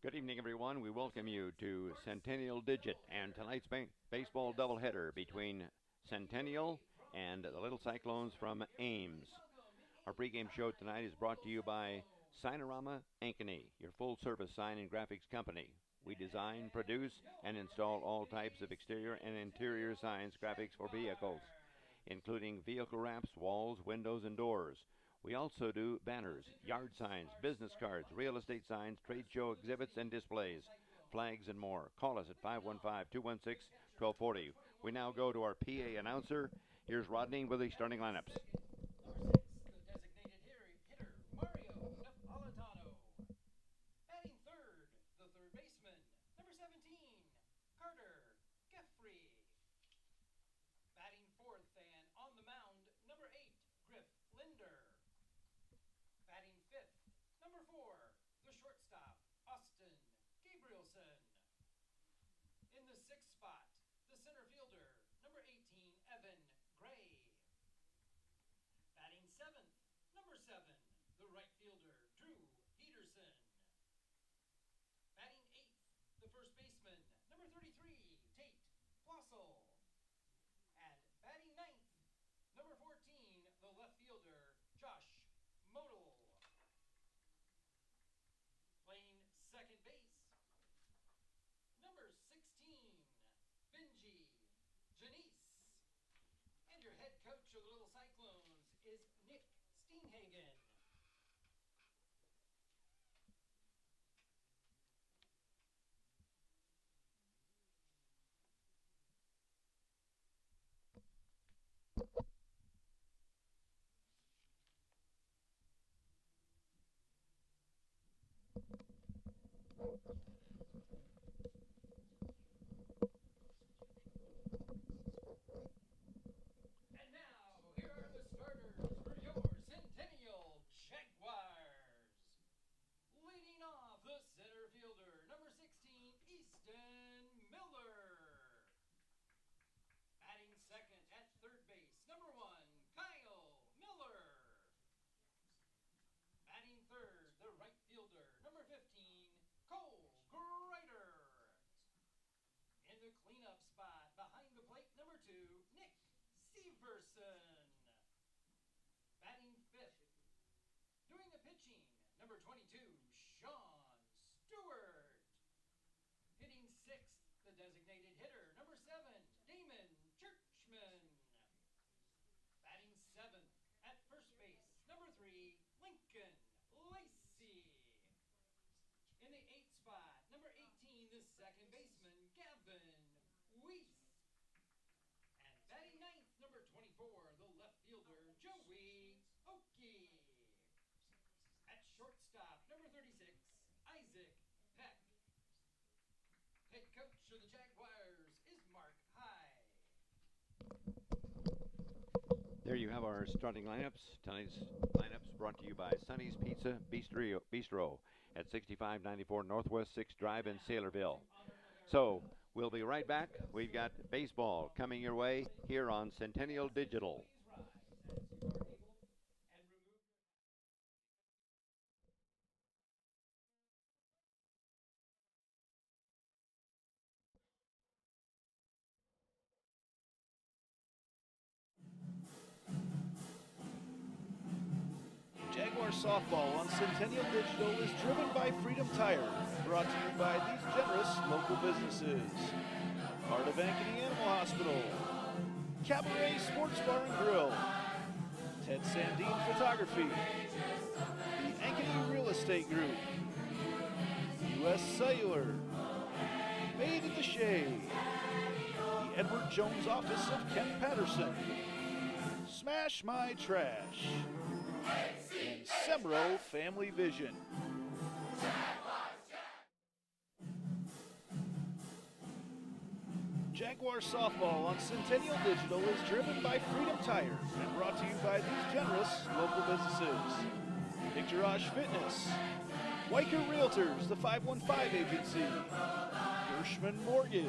Good evening, everyone. We welcome you to Centennial Digit and tonight's baseball doubleheader between Centennial and the Little Cyclones from Ames. Our pregame show tonight is brought to you by Signarama Ankeny, your full-service sign and graphics company. We design, produce, and install all types of exterior and interior signs, graphics for vehicles, including vehicle wraps, walls, windows, and doors. We also do banners, yard signs, business cards, real estate signs, trade show exhibits and displays, flags, and more. Call us at 515-216-1240. We now go to our PA announcer. Here's Rodney with the starting lineups. There you have our starting lineups. Tonight's lineups brought to you by Sonny's Pizza Bistro at 6594 Northwest 6th Drive in Saylorville. So we'll be right back. We've got baseball coming your way here on Centennial Digital. Jaguar softball on Centennial Digital is driven by Freedom Tire, brought to you by these generous local businesses. Part of Ankeny Animal Hospital, Cabaret Sports Bar and Grill, Ted Sandine Photography, the Ankeny Real Estate Group, U.S. Cellular, Made in the Shade, the Edward Jones Office of Kent Patterson, Smash My Trash, and Semro Family Vision. Jaguar softball on Centennial Digital is driven by Freedom Tire and brought to you by these generous local businesses. Picturage Fitness, Weichert Realtors, the 515 Agency, Gershman Mortgage,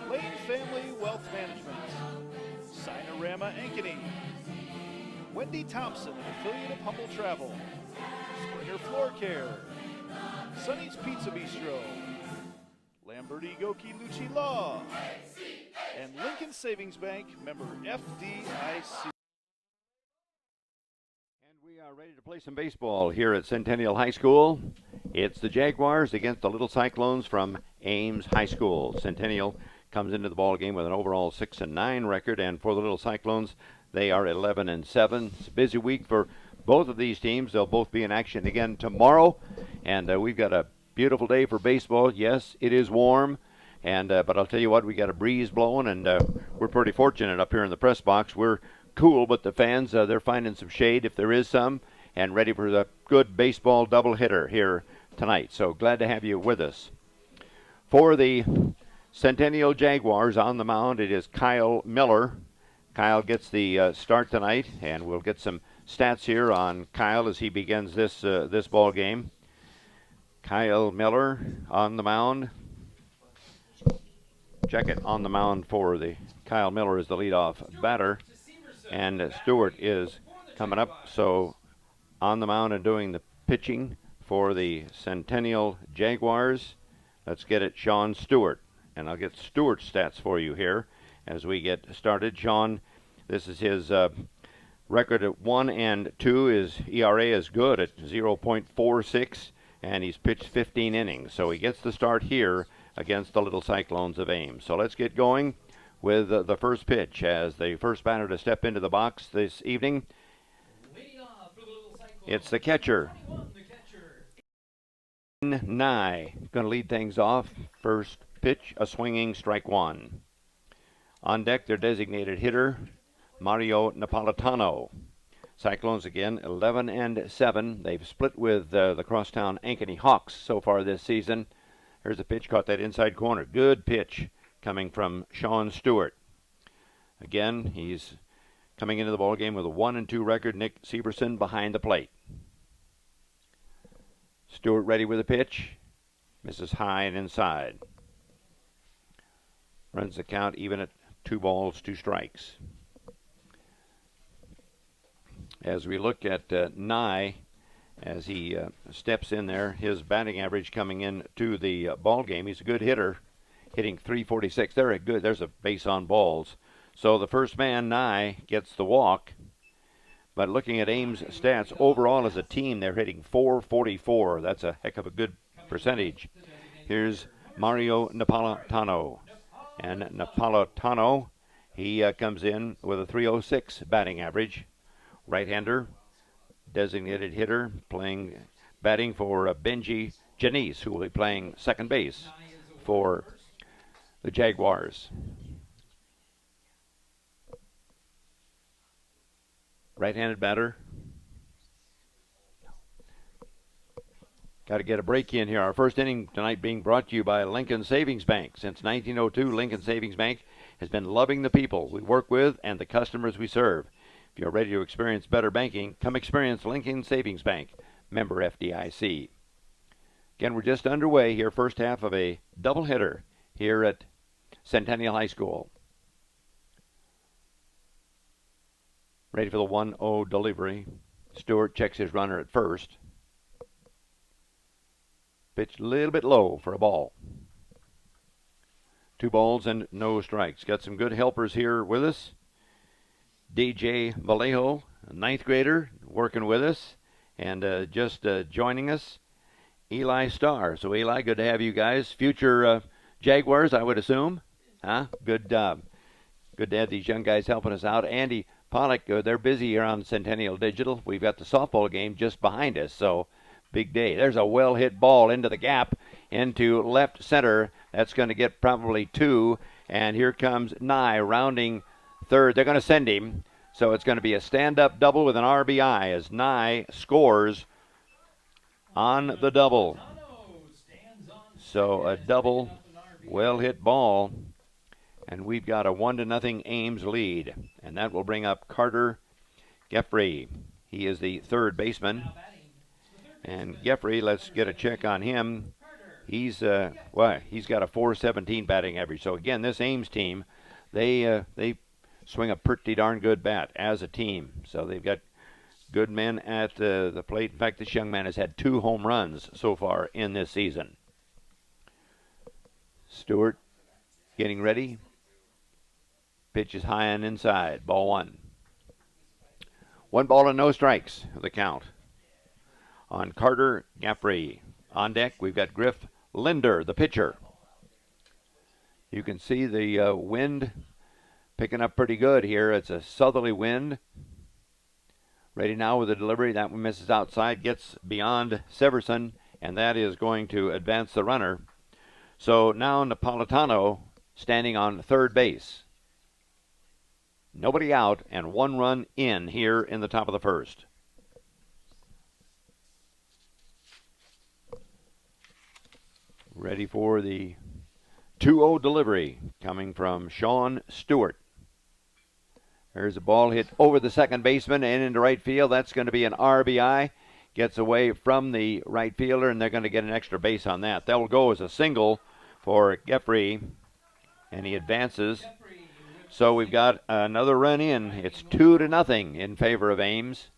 Lane Family Wealth Management, Signarama Ankeny, Wendy Thompson, an affiliate of Humble Travel, Springer Floor Care, Sonny's Pizza Bistro, Lamberti Goki Lucci Law, and Lincoln Savings Bank, member FDIC. We are ready to play some baseball here at Centennial High School. It's the Jaguars against the Little Cyclones from Ames High School. Centennial comes into the ball game with an overall 6-9 record, and for the Little Cyclones, they are 11-7. It's a busy week for both of these teams. They'll both be in action again tomorrow, and we've got a beautiful day for baseball. Yes, it is warm, and but I'll tell you what, we got a breeze blowing, and we're pretty fortunate up here in the press box. We're cool, but the fans, they're finding some shade if there is some, and ready for the good baseball doubleheader here tonight. So glad to have you with us. For the Centennial Jaguars on the mound, it is Kyle Miller. Kyle gets the start tonight, and we'll get some stats here on Kyle as he begins this ball game. Kyle Miller on the mound. Check it on the mound for the Kyle Miller is the leadoff batter. And Stewart is coming up, so on the mound and doing the pitching for the Centennial Jaguars. Let's get it, Sean Stewart. And I'll get Stewart's stats for you here as we get started. Sean, this is his record at 1-2. His ERA is good at 0.46, and he's pitched 15 innings. So he gets the start here against the Little Cyclones of Ames. So let's get going with the first pitch as the first batter to step into the box this evening. It's the catcher. Nye going to lead things off. First pitch, a swinging strike one. On deck, their designated hitter, Mario Napolitano. Cyclones again, 11-7. They've split with the crosstown Ankeny Hawks so far this season. Here's a pitch, caught that inside corner. Good pitch coming from Sean Stewart. Again, he's coming into the ball game with a 1-2 record. Nick Severson behind the plate. Stewart ready with a pitch. Misses high and inside. Runs the count even at 2 balls, 2 strikes. As we look at Nye, as he steps in there, his batting average coming in to the ball game. He's a good hitter, hitting .346. There's a base on balls. So the first man, Nye, gets the walk. But looking at Ames' stats, overall as a team, they're hitting .444. That's a heck of a good percentage. Here's Mario Napolitano. And Napolitano, he comes in with a .306 batting average. Right-hander, designated hitter, batting for Benji Janice, who will be playing second base for the Jaguars. Right-handed batter. Got to get a break in here. Our first inning tonight being brought to you by Lincoln Savings Bank. Since 1902, Lincoln Savings Bank has been loving the people we work with and the customers we serve. If you're ready to experience better banking, come experience Lincoln Savings Bank, member FDIC. Again, we're just underway here, first half of a doubleheader here at Centennial High School. Ready for the 1-0 delivery. Stewart checks his runner at first. Pitched a little bit low for a ball. 2 balls and no strikes. Got some good helpers here with us. DJ Vallejo, a 9th grader, working with us. And just joining us, Eli Starr. So, Eli, good to have you guys. Future Jaguars, I would assume. Huh? Good job. Good to have these young guys helping us out. Andy Pollock, they're busy here on Centennial Digital. We've got the softball game just behind us, so big day. There's a well-hit ball into the gap, into left center. That's going to get probably 2. And here comes Nye rounding third. They're going to send him. So it's going to be a stand-up double with an RBI as Nye scores on the double. So a double, well-hit ball. And we've got a 1-0 Ames lead. And that will bring up Carter Geffrey. He is the third baseman. And Geffrey, let's get a check on him. He's got a .417 batting average. So again, this Ames team, they swing a pretty darn good bat as a team. So they've got good men at the plate. In fact, this young man has had 2 home runs so far in this season. Stewart getting ready. Pitch is high and inside. Ball 1. 1 ball and no strikes, the count. On Carter Gaffrey. On deck, we've got Griff Linder, the pitcher. You can see the wind picking up pretty good here. It's a southerly wind. Ready now with the delivery. That one misses outside, gets beyond Severson, and that is going to advance the runner. So now Napolitano standing on third base. Nobody out and 1 run in here in the top of the first. Ready for the 2-0 delivery coming from Sean Stewart. There's a ball hit over the second baseman and into right field. That's going to be an RBI. Gets away from the right fielder, and they're going to get an extra base on that. That will go as a single for Geoffrey, and he advances. So we've got another run in. It's 2-0 in favor of Ames.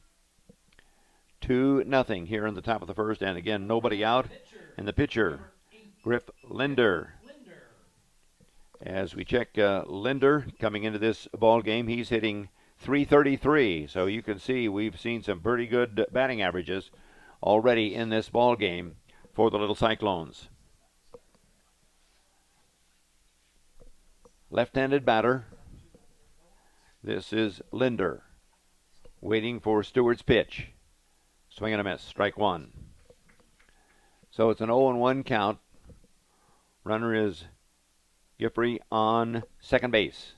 2-0 here in the top of the first, and again, nobody out. And the pitcher, Griff Linder. As we check Linder coming into this ball game, he's hitting .333. So you can see we've seen some pretty good batting averages already in this ball game for the Little Cyclones. Left-handed batter. This is Linder waiting for Stewart's pitch. Swing and a miss. Strike 1. So it's an 0-1 count. Runner is Giffrey on second base.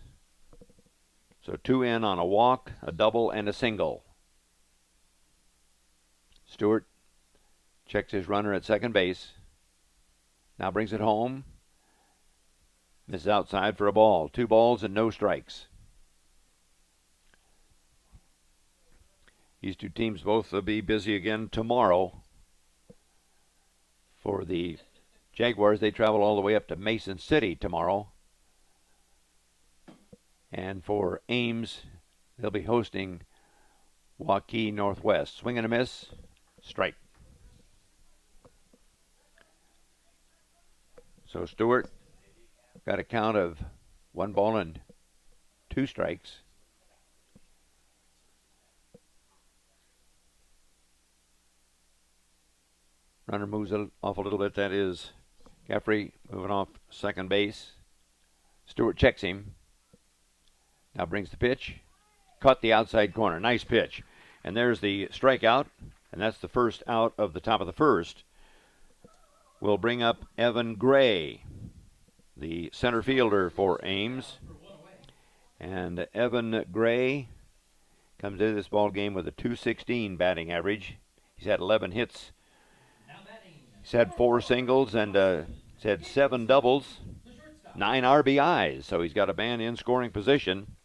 So 2 in on a walk, a double, and a single. Stewart checks his runner at second base. Now brings it home. Misses outside for a ball. 2 balls and no strikes. These two teams both will be busy again tomorrow. For the Jaguars, they travel all the way up to Mason City tomorrow. And for Ames, they'll be hosting Waukee Northwest. Swing and a miss. Strike. So Stewart got a count of 1 ball and 2 strikes. Runner moves off a little bit. That is Gaffrey moving off second base. Stewart checks him. Now brings the pitch. Caught the outside corner. Nice pitch. And there's the strikeout. And that's the first out of the top of the first. We'll bring up Evan Gray, the center fielder for Ames. And Evan Gray comes into this ball game with a .216 batting average. He's had 11 hits. He's had 4 singles and he's had 7 doubles, 9 RBIs. So he's got a man in scoring position.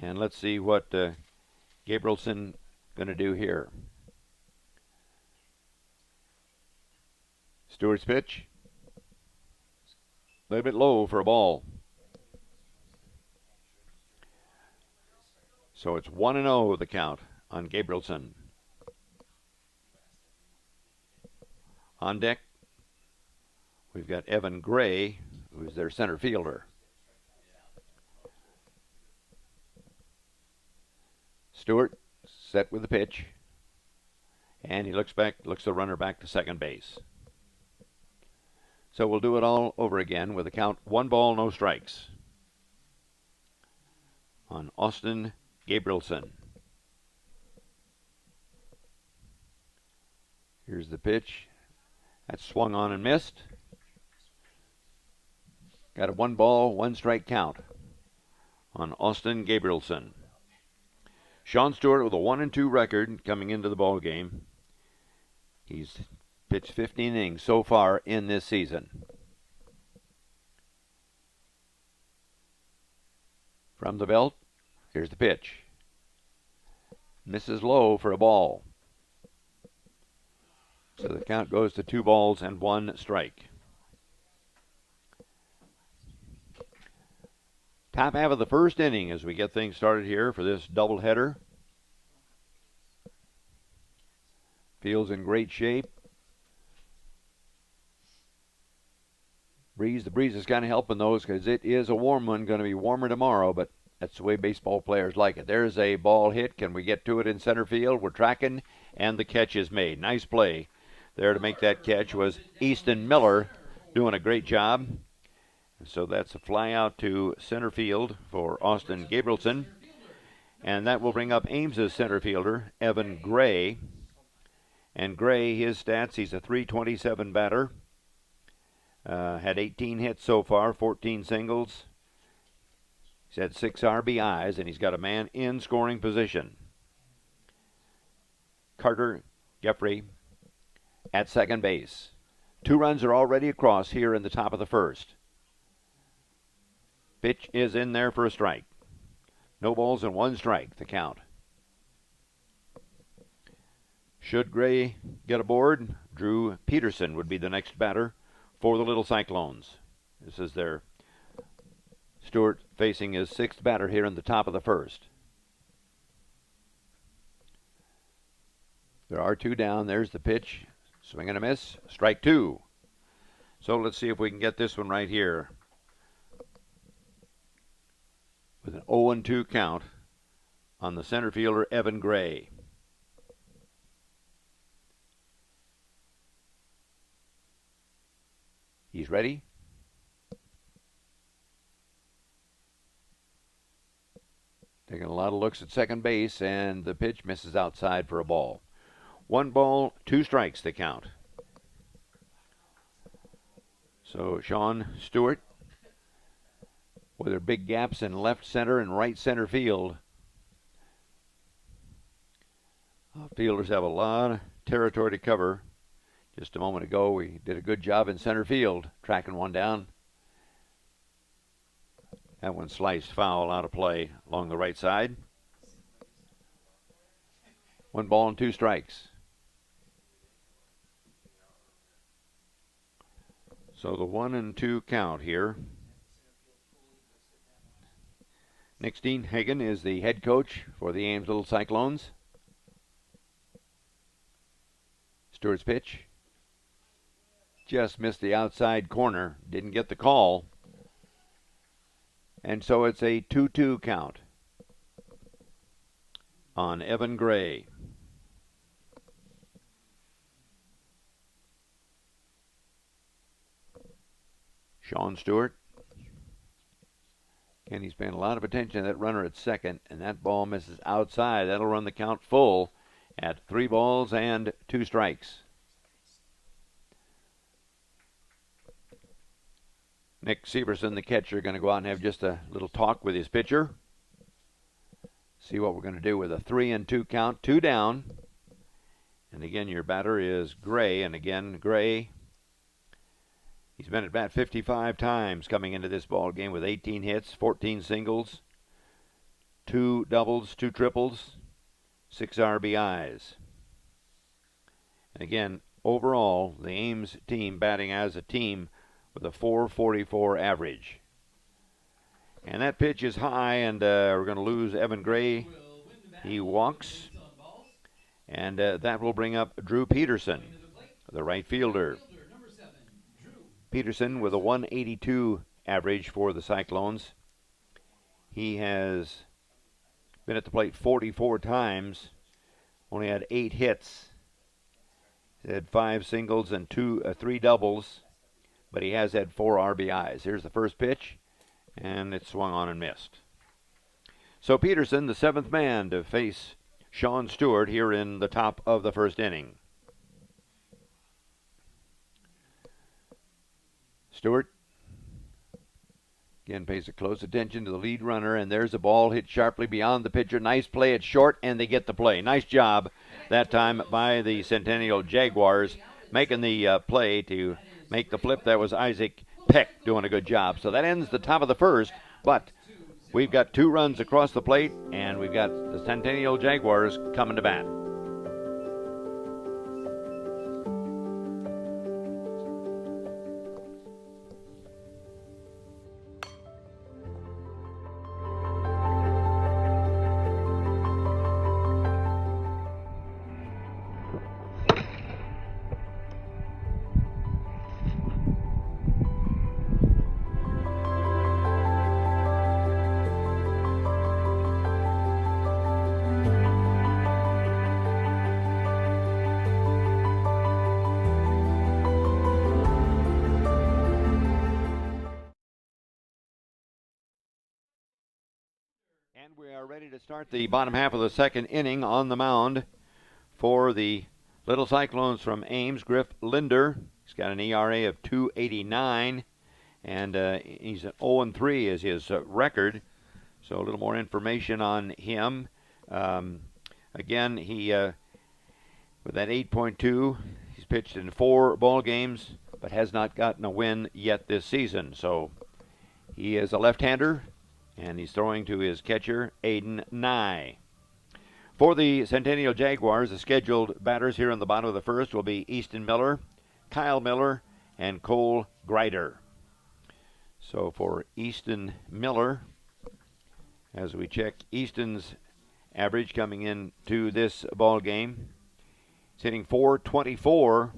And let's see what Gabrielson going to do here. Stewart's pitch. A little bit low for a ball. So it's 1-0 the count on Gabrielson. On deck, we've got Evan Gray, who's their center fielder. Stewart set with the pitch. And he looks the runner back to second base. So we'll do it all over again with a count 1 ball, no strikes on Austin Gabrielson. Here's the pitch. That's swung on and missed. Got a 1 ball, 1 strike count on Austin Gabrielson. Sean Stewart with a 1-2 record coming into the ball game. He's pitched 15 innings so far in this season. From the belt, here's the pitch. Misses low for a ball. So the count goes to 2 balls and 1 strike. Top half of the first inning as we get things started here for this doubleheader. Field's in great shape. The breeze is kind of helping those because it is a warm one, going to be warmer tomorrow, but that's the way baseball players like it. There's a ball hit. Can we get to it in center field? We're tracking, and the catch is made. Nice play there to make that catch was Easton Miller doing a great job. So that's a fly out to center field for Austin Gabrielson. And that will bring up Ames' center fielder, Evan Gray. And Gray, his stats, he's a .327 batter. Had 18 hits so far, 14 singles. He's had 6 RBIs, and he's got a man in scoring position. Carter Jeffrey at second base. 2 runs are already across here in the top of the first. Pitch is in there for a strike. No balls and 1 strike, the count. Should Gray get aboard, Drew Peterson would be the next batter for the Little Cyclones. This is their Stewart facing his 6th batter here in the top of the first. There are 2 down. There's the pitch. Swing and a miss. Strike 2. So let's see if we can get this one right here. With an 0-2 count on the center fielder, Evan Gray. He's ready. Taking a lot of looks at second base, and the pitch misses outside for a ball. 1 ball, 2 strikes, the count. So Sean Stewart, with their big gaps in left center and right center field. Fielders have a lot of territory to cover. Just a moment ago, we did a good job in center field, tracking one down. That one sliced foul out of play along the right side. 1 ball and 2 strikes. So the 1-2 count here. Nick Steenhagen is the head coach for the Ames Little Cyclones. Stewart's pitch. Just missed the outside corner. Didn't get the call. And so it's a 2-2 count on Evan Gray. Sean Stewart. And he's paying a lot of attention to that runner at second, and that ball misses outside. That'll run the count full at 3 balls and 2 strikes. Nick Severson, the catcher, going to go out and have just a little talk with his pitcher. See what we're going to do with a 3-2 count, 2 down. And again, your batter is Gray, and again, Gray. He's been at bat 55 times coming into this ball game with 18 hits, 14 singles, 2 doubles, 2 triples, 6 RBIs. And again, overall, the Ames team batting as a team with a .444 average. And that pitch is high, and we're going to lose Evan Gray. He walks. And that will bring up Drew Peterson, the right fielder. Peterson with a 182 average for the Cyclones. He has been at the plate 44 times, only had 8 hits. He had 5 singles and 3 doubles, but he has had 4 RBIs. Here's the first pitch, and it swung on and missed. So Peterson, the 7th man to face Sean Stewart here in the top of the first inning. Stewart again pays a close attention to the lead runner, and there's a ball hit sharply beyond the pitcher. Nice play at short, and they get the play. Nice job that time by the Centennial Jaguars, making the play to make the flip. That was Isaac Peck doing a good job. So that ends the top of the first, but we've got 2 runs across the plate, and we've got the Centennial Jaguars coming to bat. And we are ready to start the bottom half of the second inning. On the mound for the Little Cyclones from Ames, Griff Linder. He's got an ERA of 2.89, and he's an 0-3 is his record. So a little more information on him. Again, he with that 8.2, he's pitched in 4 ball games, but has not gotten a win yet this season. So he is a left-hander, and he's throwing to his catcher, Aiden Nye. For the Centennial Jaguars, the scheduled batters here in the bottom of the first will be Easton Miller, Kyle Miller, and Cole Grider. So for Easton Miller, as we check Easton's average coming into this ball game, he's hitting .424.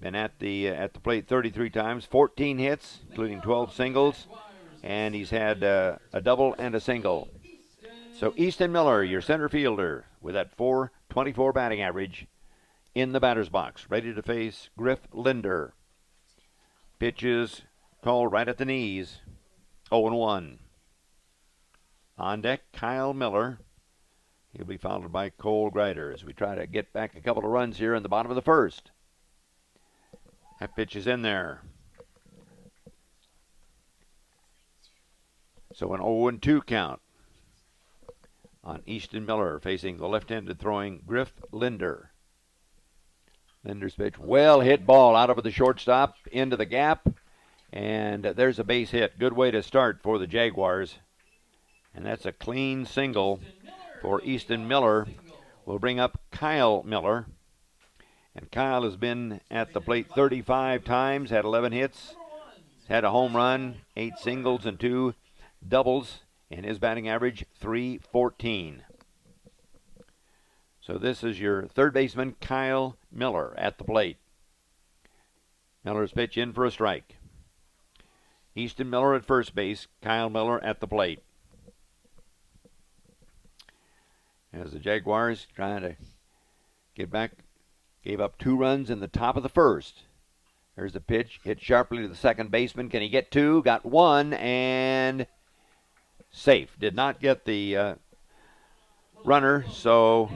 Been at the plate 33 times, 14 hits, including 12 singles, and he's had a double and a single. So Easton Miller, your center fielder, with that .424 batting average in the batter's box, ready to face Griff Linder. Pitches called right at the knees, 0-1. On deck, Kyle Miller. He'll be followed by Cole Grider as we try to get back a couple of runs here in the bottom of the first. That pitch is in there. So an 0-2 count on Easton Miller facing the left-handed throwing Griff Linder. Linder's pitch, well hit ball out of the shortstop into the gap, and there's a base hit. Good way to start for the Jaguars. And that's a clean single for Easton Miller. We'll bring up Kyle Miller. And Kyle has been at the plate 35 times, had 11 hits, had a home run, 8 singles and 2 doubles, and his batting average, .314. So this is your third baseman, Kyle Miller, at the plate. Miller's pitch in for a strike. Easton Miller at first base, Kyle Miller at the plate. As the Jaguars trying to get back, gave up 2 runs in the top of the first. There's the pitch, hit sharply to the second baseman. Can he get 2? Got 1, and safe. Did not get the runner, so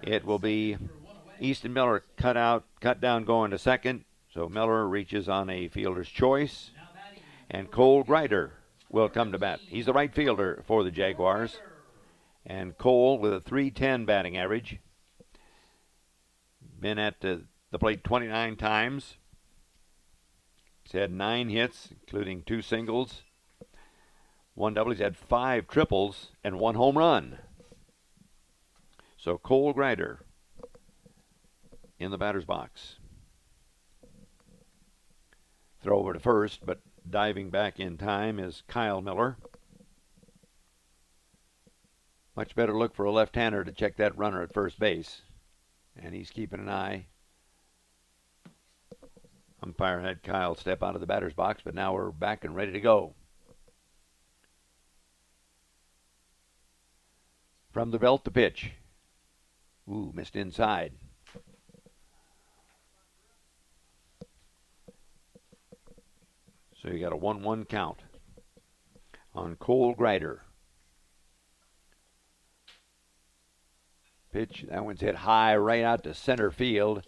it will be Easton Miller cut down going to second. So Miller reaches on a fielder's choice, and Cole Grider will come to bat. He's the right fielder for the Jaguars. And Cole with a .310 batting average. Been at the plate 29 times. He's had 9 hits, including 2 singles, 1 double. He's had 5 triples and 1 home run. So Cole Grider in the batter's box. Throw over to first, but diving back in time is Kyle Miller. Much better look for a left-hander to check that runner at first base. And he's keeping an eye. Umpire had Kyle step out of the batter's box, but now we're back and ready to go. From the belt, the pitch. Ooh, missed inside. So you got a 1-1 count on Cole Grider. Pitch, that one's hit high right out to center field.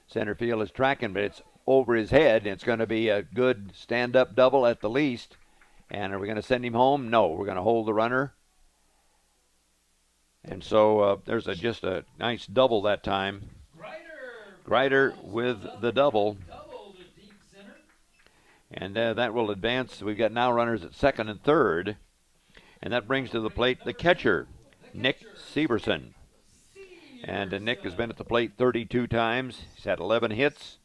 Center field is tracking, but it's over his head. It's going to be a good stand-up double at the least. And are we going to send him home? No, we're going to hold the runner. And so there's just a nice double that time. Grider with the double. And that will advance. We've got now runners at second and third. And that brings to the plate the catcher, Nick Severson. And Nick has been at the plate 32 times. He's had 11 hits,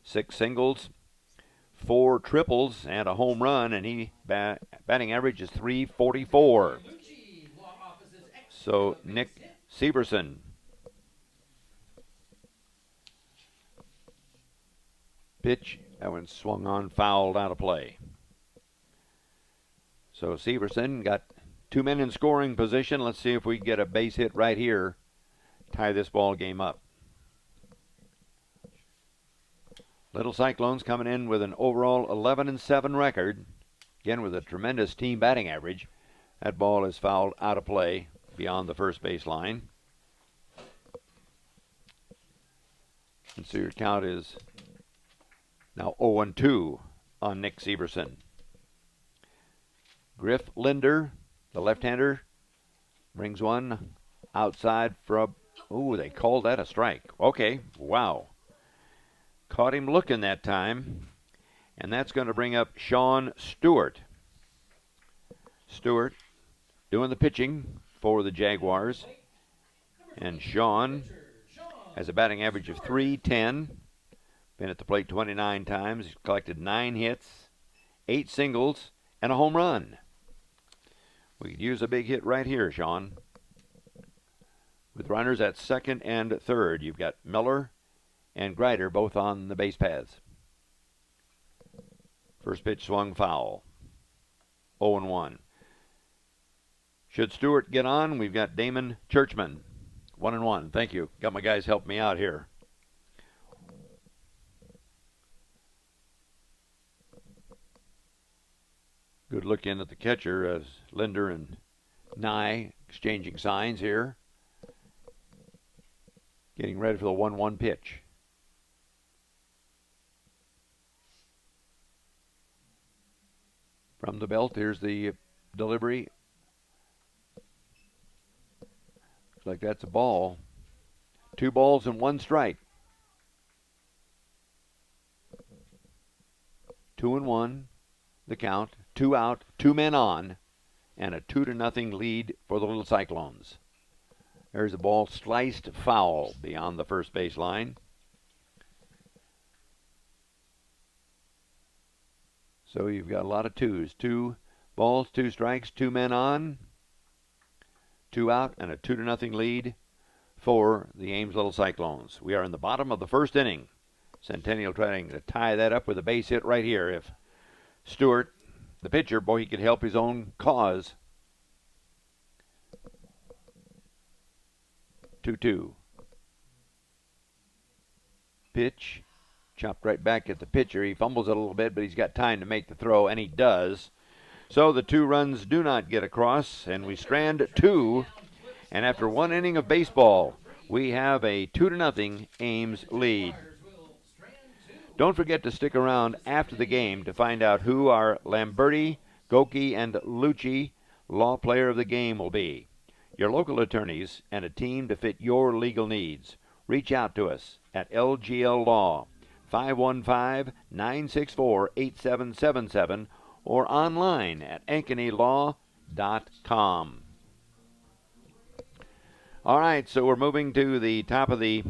6 singles, 4 triples, and a home run. And he batting average is .344. So Nick Severson. Pitch, that one swung on, fouled out of play. So Severson got 2 men in scoring position. Let's see if we can get a base hit right here. Tie this ball game up. Little Cyclones coming in with an overall 11-7 record. Again, with a tremendous team batting average. That ball is fouled out of play beyond the first base line. And so your count is now 0-2 on Nick Severson. Griff Linder, the left-hander, brings one outside for a... Ooh, they called that a strike. Okay, wow. Caught him looking that time. And that's going to bring up Sean Stewart. Stewart doing the pitching for the Jaguars. And Sean has a batting average of .310. Been at the plate 29 times. He's collected 9 hits, 8 singles, and a home run. We could use a big hit right here, Sean. With runners at second and third, you've got Miller and Greider both on the base paths. First pitch swung foul. 0-1. Should Stewart get on, we've got Damon Churchman. 1-1. Thank you. Got my guys helping me out here. Good look in at the catcher as Linder and Nye exchanging signs here. Getting ready for the 1-1 pitch. From the belt, here's the delivery. Looks like that's a ball. 2 balls and 1 strike. 2-1, the count. 2 out, 2 men on, and a 2-0 lead for the Little Cyclones. There's a ball sliced foul beyond the first base line. So you've got a lot of 2s. 2 balls, 2 strikes, 2 men on, 2 out, and a 2-0 lead for the Ames Little Cyclones. We are in the bottom of the first inning. Centennial trying to tie that up with a base hit right here. If Stewart, the pitcher, boy, he could help his own cause. 2-2. Pitch. Chopped right back at the pitcher. He fumbles it a little bit, but he's got time to make the throw, and he does. So the 2 runs do not get across, and we strand 2. And after 1 inning of baseball, we have a 2-0 Ames lead. Don't forget to stick around after the game to find out who our Lamberti, Goki, and Lucci Law Player of the Game will be. Your local attorneys and a team to fit your legal needs. Reach out to us at LGL Law, 515-964-8777, or online at AnkonyLaw.com. All right, so we're moving to the top of the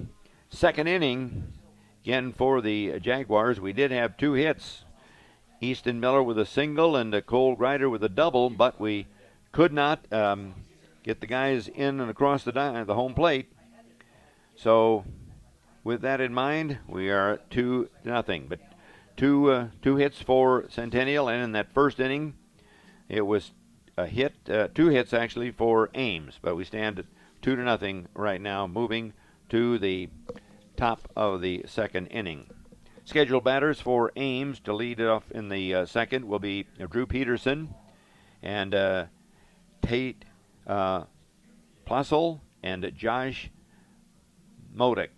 second inning. Again, for the Jaguars, we did have 2 hits. Easton Miller with a single and Cole Greider with a double, but we could not get the guys in and across the home plate. So with that in mind, we are 2-0. But two hits for Centennial, and in that first inning, it was a hit, 2 hits actually for Ames. But we stand at 2-0 right now, moving to the top of the second inning. Scheduled batters for Ames to lead it off in the second will be Drew Peterson and Tate Plassel and Josh Modick.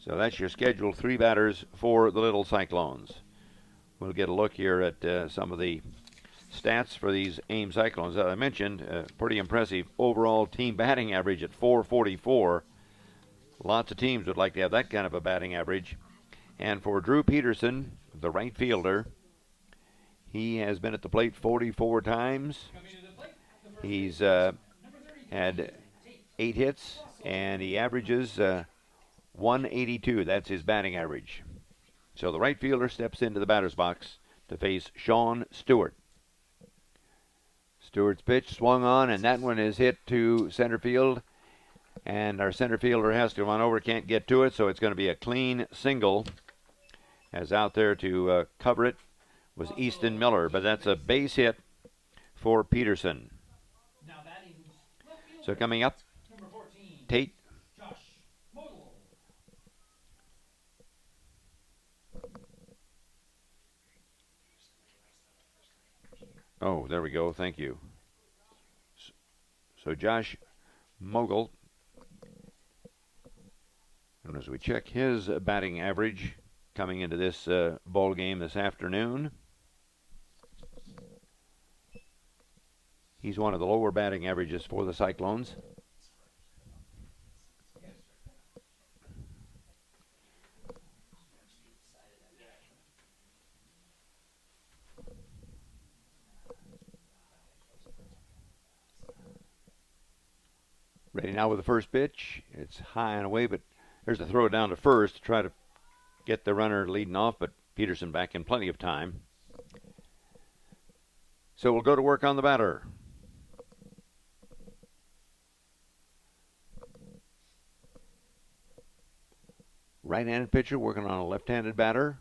So that's your scheduled 3 batters for the Little Cyclones. We'll get a look here at some of the stats for these Ames Cyclones. As I mentioned, pretty impressive overall team batting average at .444. Lots of teams would like to have that kind of a batting average. And for Drew Peterson, the right fielder, he has been at the plate 44 times. He's had 8 hits, and he averages 182. That's his batting average. So the right fielder steps into the batter's box to face Sean Stewart. Stewart's pitch swung on, and that one is hit to center field. And our center fielder has to run over, can't get to it, so it's going to be a clean single. As out there to cover it was Easton Miller, but that's a base hit for Peterson. So coming up, Tate. Oh, there we go. Thank you. So Josh Mogul, and as we check his batting average coming into this ball game this afternoon, he's one of the lower batting averages for the Cyclones. Ready now with the first pitch. It's high and away, but there's a throw down to first to try to get the runner leading off, but Peterson back in plenty of time. So we'll go to work on the batter. Right-handed pitcher working on a left-handed batter.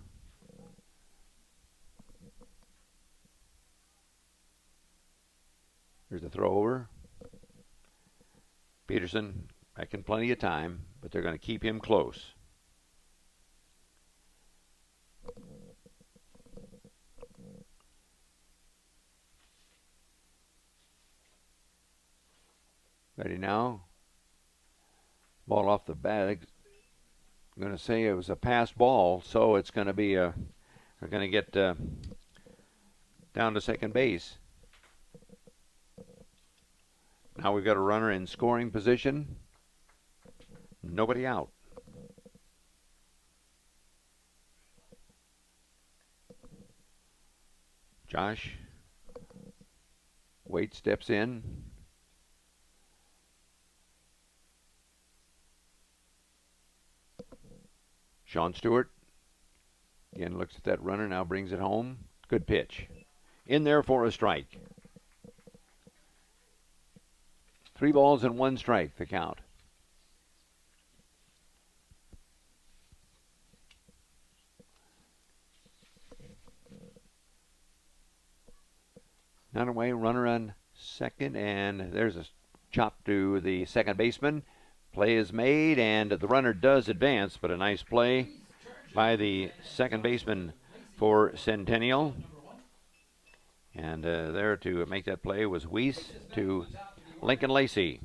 There's a throw over. Peterson back in plenty of time, but they're going to keep him close. Ready now. Ball off the bat. I'm going to say it was a pass ball, so it's going to be they're going to get down to second base. Now we've got a runner in scoring position. Nobody out. Josh Weichert steps in. Sean Stewart again looks at that runner, now brings it home. Good pitch. In there for a strike. 3 balls and 1 strike, the count. Not away, runner on second, and there's a chop to the second baseman. Play is made, and the runner does advance, but a nice play by the second baseman for Centennial. And there to make that play was Weiss to Lincoln Lacey.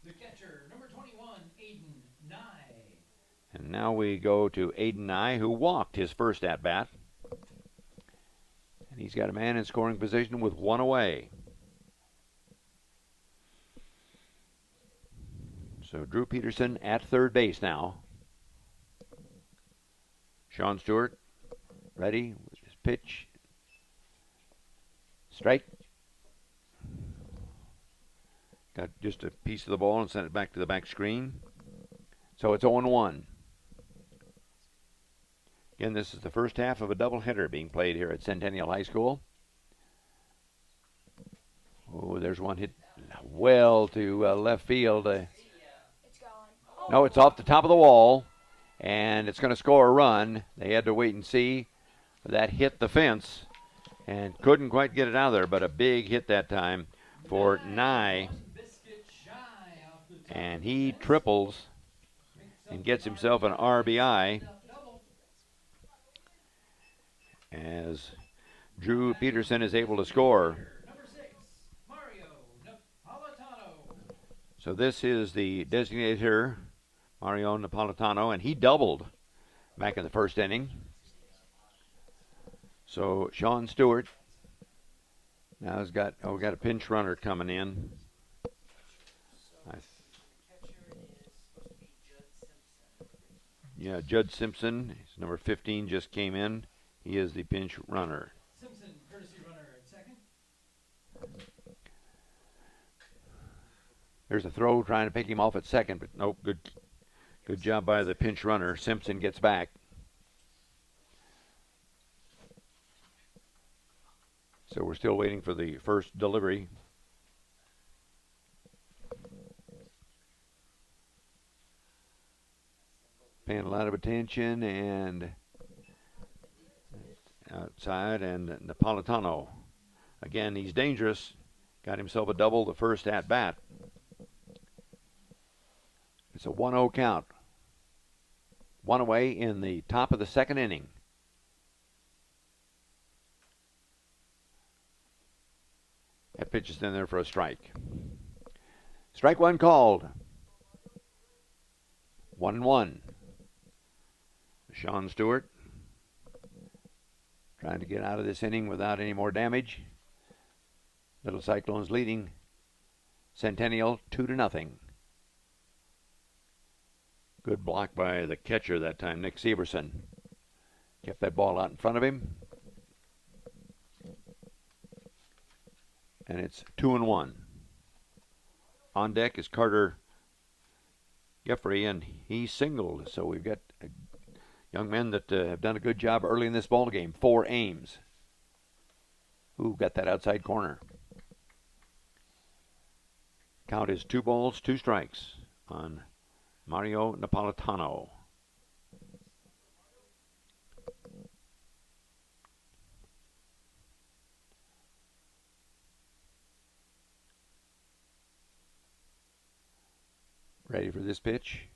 The catcher, number 21, Aiden Nye. And now we go to Aiden Nye, who walked his first at-bat. And he's got a man in scoring position with 1 away. So Drew Peterson at third base now. Sean Stewart ready with his pitch. Strike. Got just a piece of the ball and sent it back to the back screen. So it's 0-1. Again, this is the first half of a doubleheader being played here at Centennial High School. Oh, there's one hit well to left field. No, it's off the top of the wall, and it's going to score a run. They had to wait and see. That hit the fence and couldn't quite get it out of there, but a big hit that time for Nye. And he triples and gets himself an RBI as Drew Peterson is able to score. So this is the designated hitter, Mario Napolitano, and he doubled back in the first inning. So Sean Stewart now has got, we got a pinch runner coming in. Judd Simpson, his number 15 just came in. He is the pinch runner. Simpson, courtesy runner at second. There's a throw trying to pick him off at second, but nope, good job by the pinch runner. Simpson gets back. So we're still waiting for the first delivery. Paying a lot of attention, and outside, and Napolitano. Again, he's dangerous. Got himself a double the first at-bat. It's a 1-0 count. 1 away in the top of the second inning. That pitch is in there for a strike. Strike one called. 1-1. Sean Stewart trying to get out of this inning without any more damage. Little Cyclones leading Centennial 2-0. Good block by the catcher that time, Nick Severson. Kept that ball out in front of him. And it's 2-1. On deck is Carter Jeffrey, and he singled. So we've got young men that have done a good job early in this ball game for Ames. Who got that outside corner? Count is 2 balls, 2 strikes on Mario Napolitano. Ready for this pitch.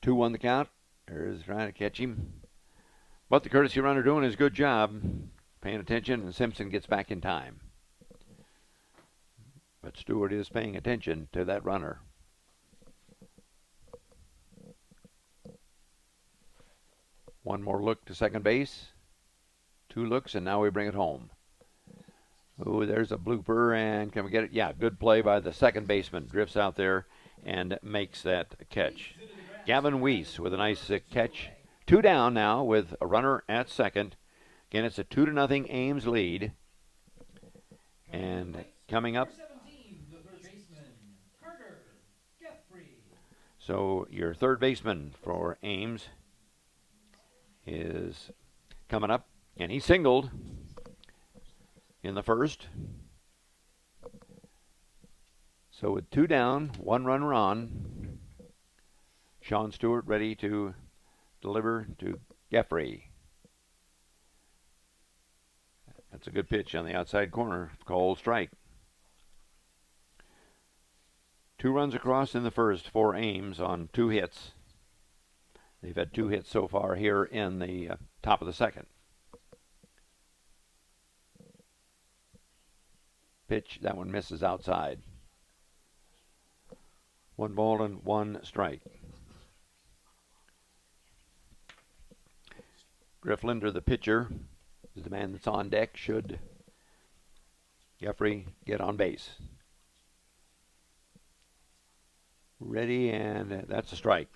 2-1 the count. There's trying to catch him. But the courtesy runner doing his good job, paying attention, and Simpson gets back in time. But Stewart is paying attention to that runner. One more look to second base. 2 looks, and now we bring it home. Oh, there's a blooper, and can we get it? Yeah, good play by the second baseman. Drifts out there and makes that catch. Gavin Weiss with a nice catch. 2 down now with a runner at second. Again, it's a 2-0 Ames lead. And coming up, so your third baseman for Ames is coming up, and he singled in the first. So with 2 down, 1 runner on, Sean Stewart ready to deliver to Jeffrey. That's a good pitch on the outside corner, called strike. 2 runs across in the first for Ames on 2 hits. They've had 2 hits so far here in the top of the second. Pitch, that one misses outside. 1 ball and 1 strike. Griff Linder, the pitcher, is the man that's on deck. Should Jeffrey get on base. Ready, and that's a strike.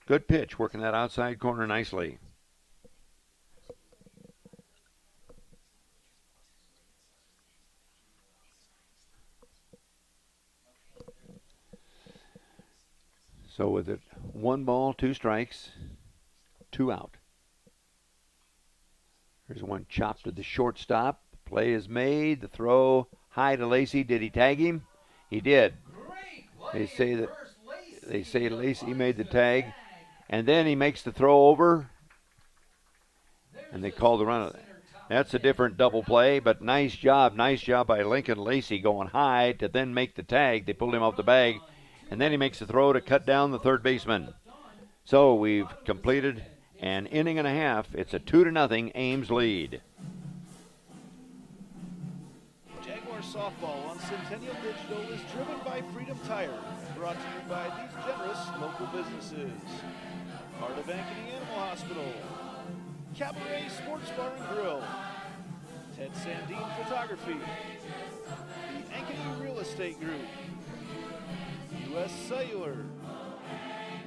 Good pitch, working that outside corner nicely. So with it 1 ball, 2 strikes, 2 out. There's one chopped to the shortstop. Play is made. The throw high to Lacey. Did he tag him? He did. They say Lacey made the tag, and then he makes the throw over, and they call the run. That's a different double play, but nice job by Lincoln Lacey going high to then make the tag. They pulled him off the bag, and then he makes the throw to cut down the third baseman. So we've completed an inning and a half. It's a 2-0 Ames lead. Jaguar softball on Centennial Digital is driven by Freedom Tire. Brought to you by these generous local businesses. Heart of Ankeny Animal Hospital. Cabaret Sports Bar and Grill. Ted Sandine Photography. The Ankeny Real Estate Group. U.S. Cellular.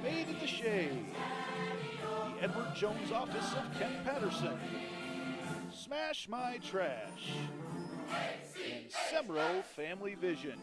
Made at the Shade. The Edward Jones Office of Kent Patterson. Smash My Trash. And Sembro Family Vision.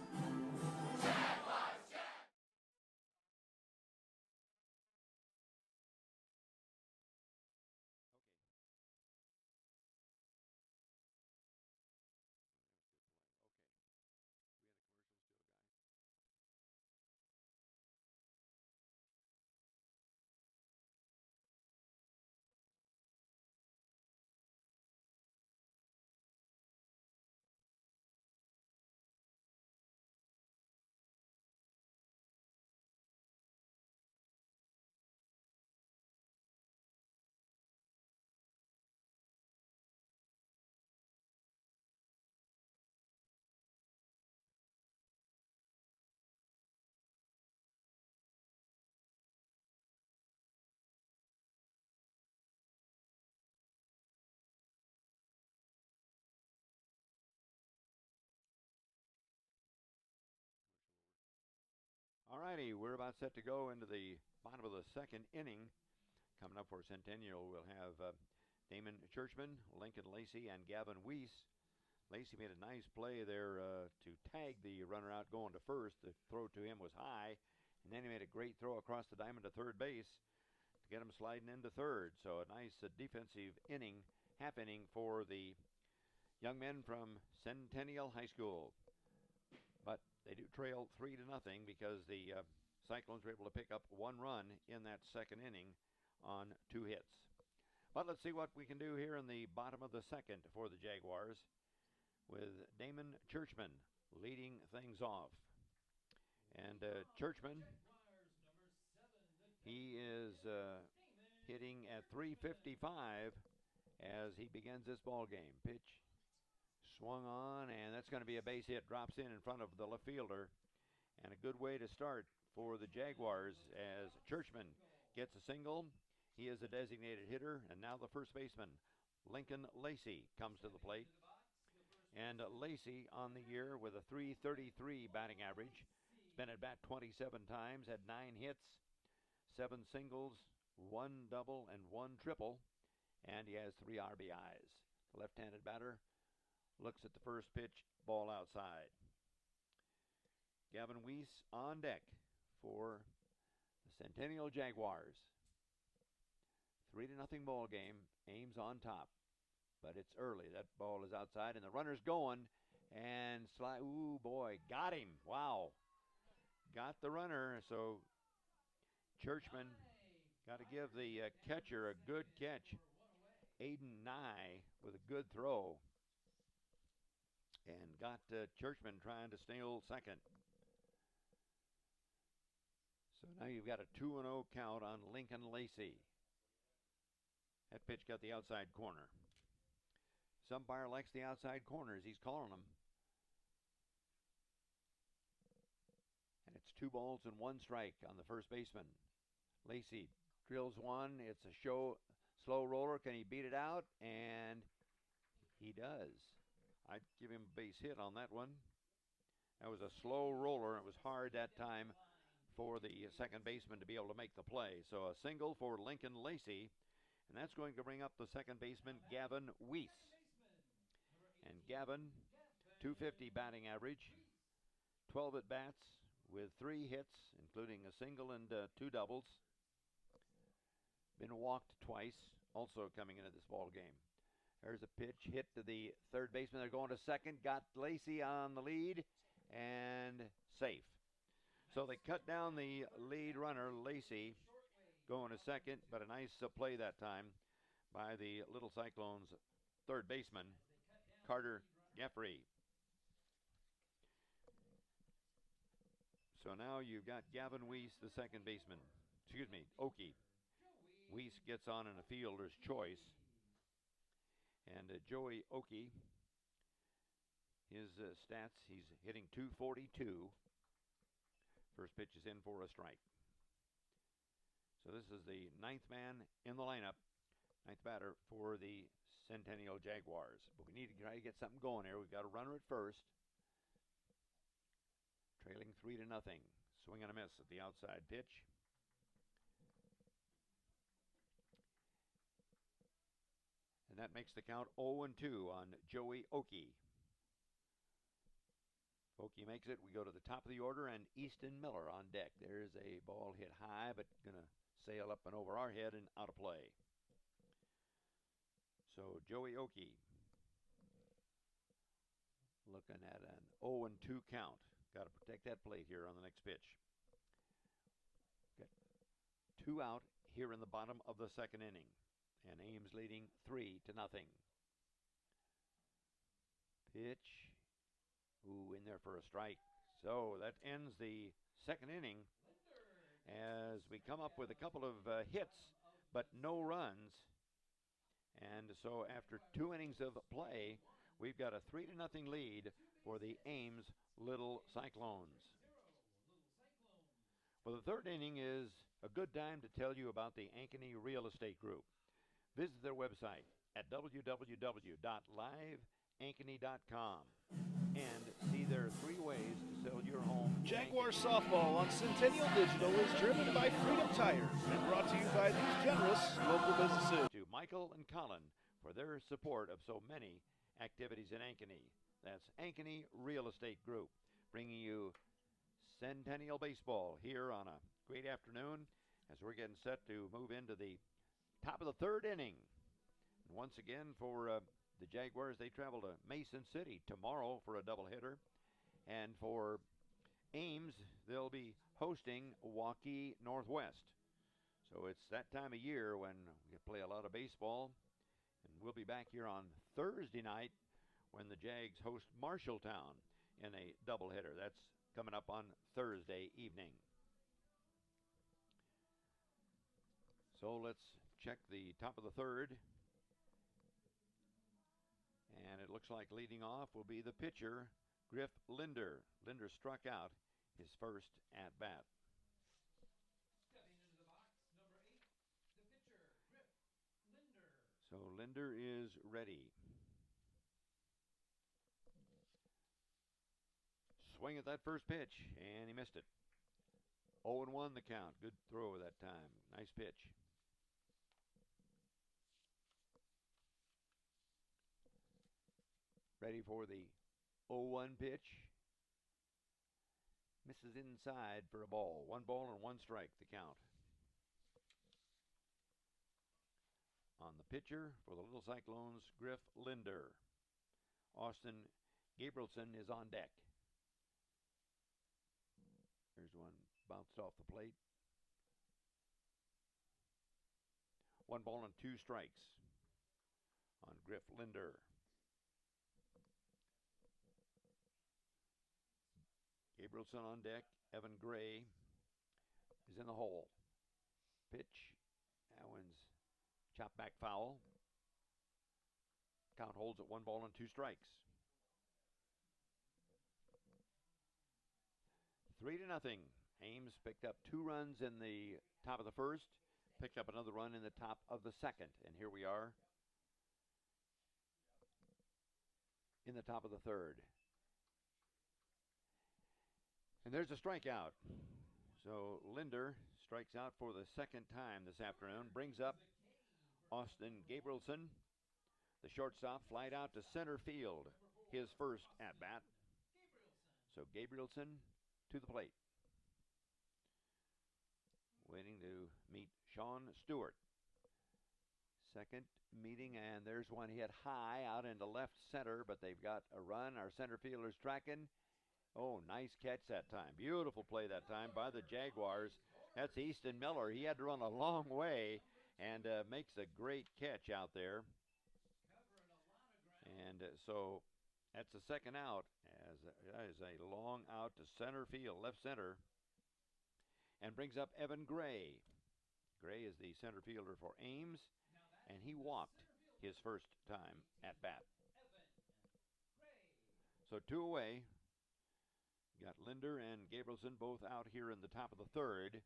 righty, we're about set to go into the bottom of the second inning. Coming up for Centennial, we'll have Damon Churchman, Lincoln Lacey, and Gavin Weiss. Lacey made a nice play there to tag the runner out going to first. The throw to him was high, and then he made a great throw across the diamond to third base to get him sliding into third. So a nice defensive inning, half inning for the young men from Centennial High School. But they do trail 3-0 because the Cyclones were able to pick up one run in that second inning on 2 hits. But let's see what we can do here in the bottom of the second for the Jaguars with Damon Churchman leading things off. And Churchman, he is hitting at .355 as he begins this ball game. Pitch swung on, and that's going to be a base hit. Drops in front of the left fielder. And a good way to start for the Jaguars as Churchman gets a single. He is a designated hitter, and now the first baseman, Lincoln Lacey, comes to the plate. And Lacey on the year with a .333 batting average. He's been at bat 27 times, had 9 hits, 7 singles, 1 double, and 1 triple. And he has 3 RBIs. The left-handed batter looks at the first pitch, ball outside. Gavin Weiss on deck for the Centennial Jaguars. 3-0 ball game. Ames on top. But it's early. That ball is outside, and the runner's going. And ooh, boy, got him. Wow. Got the runner. So Churchman got to give the catcher a good catch. Aiden Nye with a good throw. And got Churchman trying to steal second. So now you've got a 2-0 count on Lincoln Lacey. That pitch got the outside corner. Some umpire likes the outside corners. He's calling them. And it's 2 balls and 1 strike on the first baseman. Lacey drills one. It's a slow roller. Can he beat it out? And he does. I'd give him a base hit on that one. That was a slow roller. It was hard that time for the second baseman to be able to make the play. So a single for Lincoln Lacey, and that's going to bring up the second baseman, Gavin Weiss. And Gavin, .250 batting average, 12 at-bats with 3 hits, including a single and 2 doubles. Been walked twice, also coming into this ball game. There's a pitch hit to the third baseman. They're going to second. Got Lacey on the lead and safe. So they cut down the lead runner, Lacey, going to second, but a nice play that time by the Little Cyclones third baseman, Carter Geffrey. So now you've got Gavin Weiss, the second baseman. Oakey. Weiss gets on in a fielder's choice. And Joey Oakey, his stats, he's hitting .242. First pitch is in for a strike. So this is the 9th man in the lineup, 9th batter for the Centennial Jaguars. But we need to try to get something going here. We've got a runner at first. Trailing 3-0. Swing and a miss at the outside pitch. And that makes the count 0-2 on Joey Oakey. Oakey makes it. We go to the top of the order, and Easton Miller on deck. There's a ball hit high, but going to sail up and over our head and out of play. So Joey Oakey looking at an 0-2 count. Got to protect that plate here on the next pitch. Got 2 out here in the bottom of the second inning. And Ames leading 3-0. Pitch. Ooh, in there for a strike. So that ends the second inning as we come up with a couple of hits, but no runs. And so after 2 innings of play, we've got a 3-0 lead for the Ames Little Cyclones. Well, the third inning is a good time to tell you about the Ankeny Real Estate Group. Visit their website at www.liveankeny.com and see their 3 ways to sell your home Jaguar softball on Centennial Digital is driven by Freedom Tire and brought to you by these generous local businesses. To Michael and Colin for their support of so many activities in Ankeny. That's Ankeny Real Estate Group, bringing you Centennial Baseball here on a great afternoon as we're getting set to move into the top of the third inning. And once again for the Jaguars, they travel to Mason City tomorrow for a doubleheader. And for Ames, they'll be hosting Waukee Northwest. So it's that time of year when we play a lot of baseball. And we'll be back here on Thursday night when the Jags host Marshalltown in a doubleheader. That's coming up on Thursday evening. So let's check the top of the third. And it looks like leading off will be the pitcher, Griff Linder. Linder struck out his first at-bat. Stepping into the box, number 8, the pitcher, Griff Linder. So Linder is ready. Swing at that first pitch, and he missed it. 0-1 the count. Good throw that time. Nice pitch. Ready for the 0-1 pitch. Misses inside for a ball. 1 ball and 1 strike, the count. On the pitcher for the Little Cyclones, Griff Linder. Austin Gabrielson is on deck. There's one bounced off the plate. 1 ball and 2 strikes on Griff Linder. Gabrielson on deck. Evan Gray is in the hole. Pitch. That one's chopped back foul. Count holds at 1 ball and 2 strikes. 3-0. Ames picked up 2 runs in the top of the first, picked up another run in the top of the second, and here we are in the top of the third. And there's a strikeout. So Linder strikes out for the second time this afternoon, brings up Austin Gabrielson. The shortstop flied out to center field, his first at-bat. So Gabrielson to the plate. Waiting to meet Sean Stewart. Second meeting, and there's one hit high out into left center, but they've got a run. Our center fielder's tracking. Oh, nice catch that time. Beautiful play that time by the Jaguars. That's Easton Miller. He had to run a long way and makes a great catch out there. And so that's the second out, as that is a long out to center field, left center, and brings up Evan Gray. Gray is the center fielder for Ames, and he walked his first time at bat. So 2 away. Got Linder and Gabrielson both out here in the top of the third.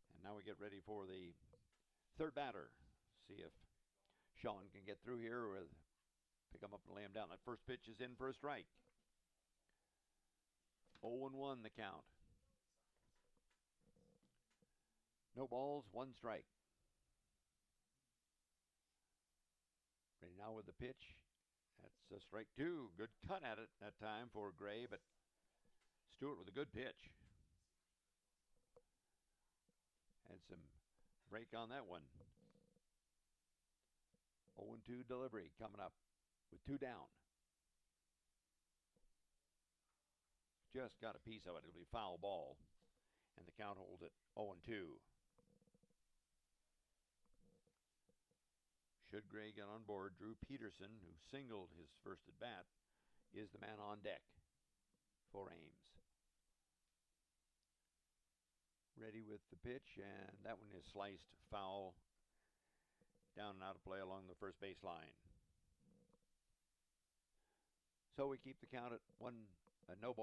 And now we get ready for the third batter. See if Sean can get through here or pick him up and lay him down. That first pitch is in for a strike. 0-1 the count. No balls, 1 strike. Ready now with the pitch. That's a strike 2. Good cut at it that time for Gray, but Stewart with a good pitch. Had some break on that one. 0-2 delivery coming up with 2 down. Just got a piece of it. It'll be foul ball. And the count holds at 0-2. Should Gray get on board, Drew Peterson, who singled his first at bat, is the man on deck for Ames. Ready with the pitch, and that one is sliced foul down and out of play along the first base line. So we keep the count at 1, no ball.